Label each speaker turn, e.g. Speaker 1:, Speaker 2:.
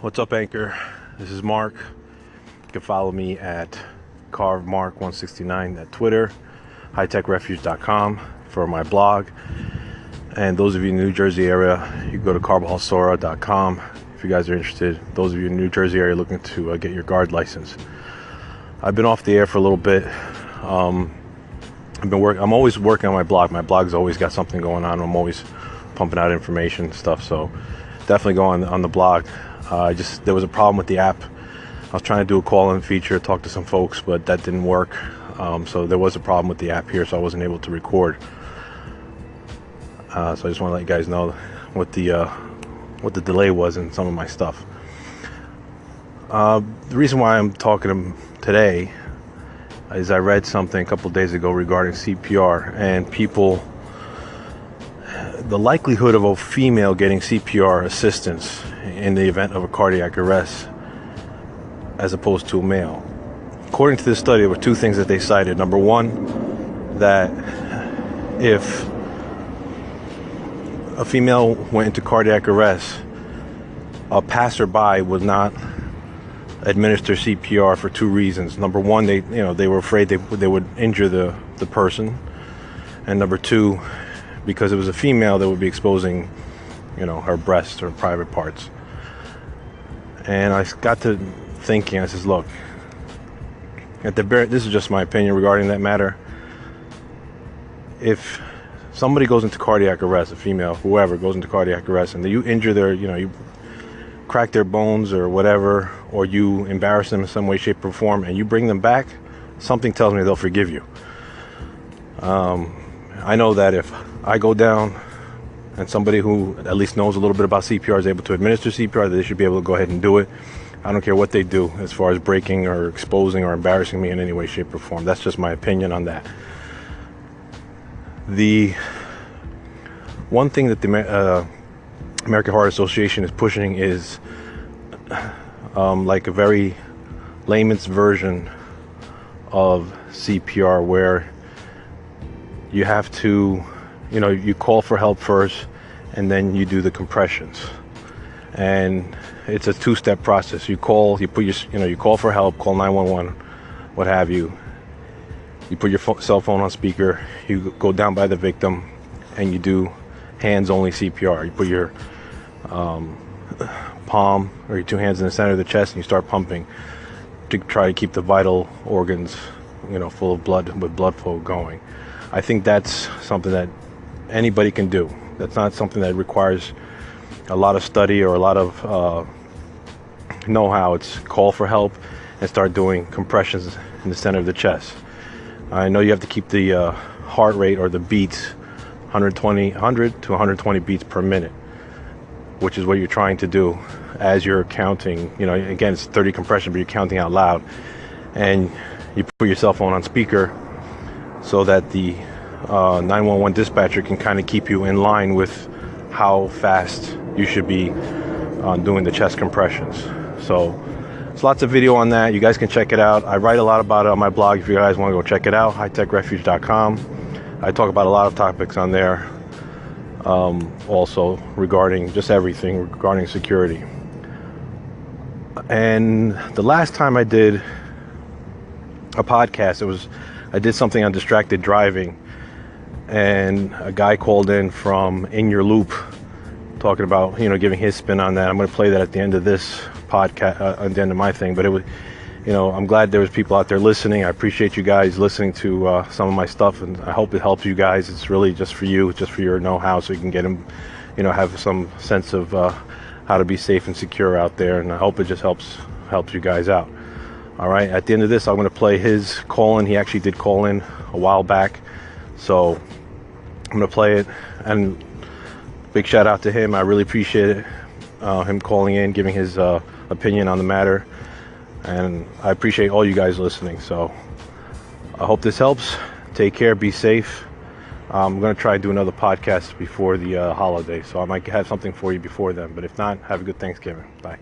Speaker 1: What's up, Anchor? This is Mark. You can follow me at carvemark169 at Twitter, hightechrefuge.com for my blog. And those of you in the New Jersey area, you can go to carbalsora.com if you guys are interested. Those of you in the New Jersey area looking to get your guard license. I've been off the air for a little bit. I'm always working on my blog. My blog's always got something going on. I'm always pumping out information and stuff. So definitely go on the blog. There was a problem with the app. I was trying to do a call-in feature, talk to some folks, but that didn't work. So there was a problem with the app here, so I wasn't able to record. So I just want to let you guys know what the delay was in some of my stuff. The reason why I'm talking today is I read something a couple days ago regarding CPR and the likelihood of a female getting CPR assistance in the event of a cardiac arrest as opposed to a male. According to this study, there were two things that they cited. Number one, that if a female went into cardiac arrest, a passerby would not administer CPR for two reasons. Number one, they were afraid they would injure the person, and number two, because it was a female, that would be exposing, her breasts or private parts. And I got to thinking. I says, look, this is just my opinion regarding that matter. If somebody goes into cardiac arrest, a female, whoever goes into cardiac arrest, and you injure you crack their bones or whatever, or you embarrass them in some way, shape, or form, and you bring them back, something tells me they'll forgive you. I know that if I go down and somebody who at least knows a little bit about CPR is able to administer CPR, they should be able to go ahead and do it. I don't care what they do as far as breaking or exposing or embarrassing me in any way, shape, or form. That's just my opinion on that. The one thing that the American Heart Association is pushing is like a very layman's version of CPR, where you have to, you call for help first, and then you do the compressions. And it's a two-step process. You call for help, call 911, what have you. You put your cell phone on speaker, you go down by the victim, and you do hands-only CPR. You put your palm or your two hands in the center of the chest, and you start pumping to try to keep the vital organs, full of blood, with blood flow going. I think that's something that anybody can do. That's not something that requires a lot of study or a lot of know-how. It's call for help and start doing compressions in the center of the chest. I know you have to keep the heart rate or the beats 100 to 120 beats per minute, which is what you're trying to do as you're counting. Again, it's 30 compression, but you're counting out loud, and you put your cell phone on speaker so that the 911 dispatcher can kind of keep you in line with how fast you should be doing the chest compressions. So there's lots of video on that. You guys can check it out. I write a lot about it on my blog if you guys want to go check it out, hightechrefuge.com. I talk about a lot of topics on there, also regarding just everything regarding security. And the last time I did a podcast, I did something on distracted driving, and a guy called in from In Your Loop talking about, giving his spin on that. I'm going to play that at the end of this podcast, at the end of my thing. But it was, I'm glad there was people out there listening. I appreciate you guys listening to some of my stuff, and I hope it helps you guys. It's really just for you, just for your know-how, so you can get them, have some sense of how to be safe and secure out there. And I hope it just helps you guys out. All right, at the end of this, I'm going to play his call-in. He actually did call in a while back, so I'm going to play it. And big shout out to him. I really appreciate it, him calling in, giving his opinion on the matter. And I appreciate all you guys listening. So I hope this helps. Take care. Be safe. I'm going to try to do another podcast before the holiday, so I might have something for you before then. But if not, have a good Thanksgiving. Bye.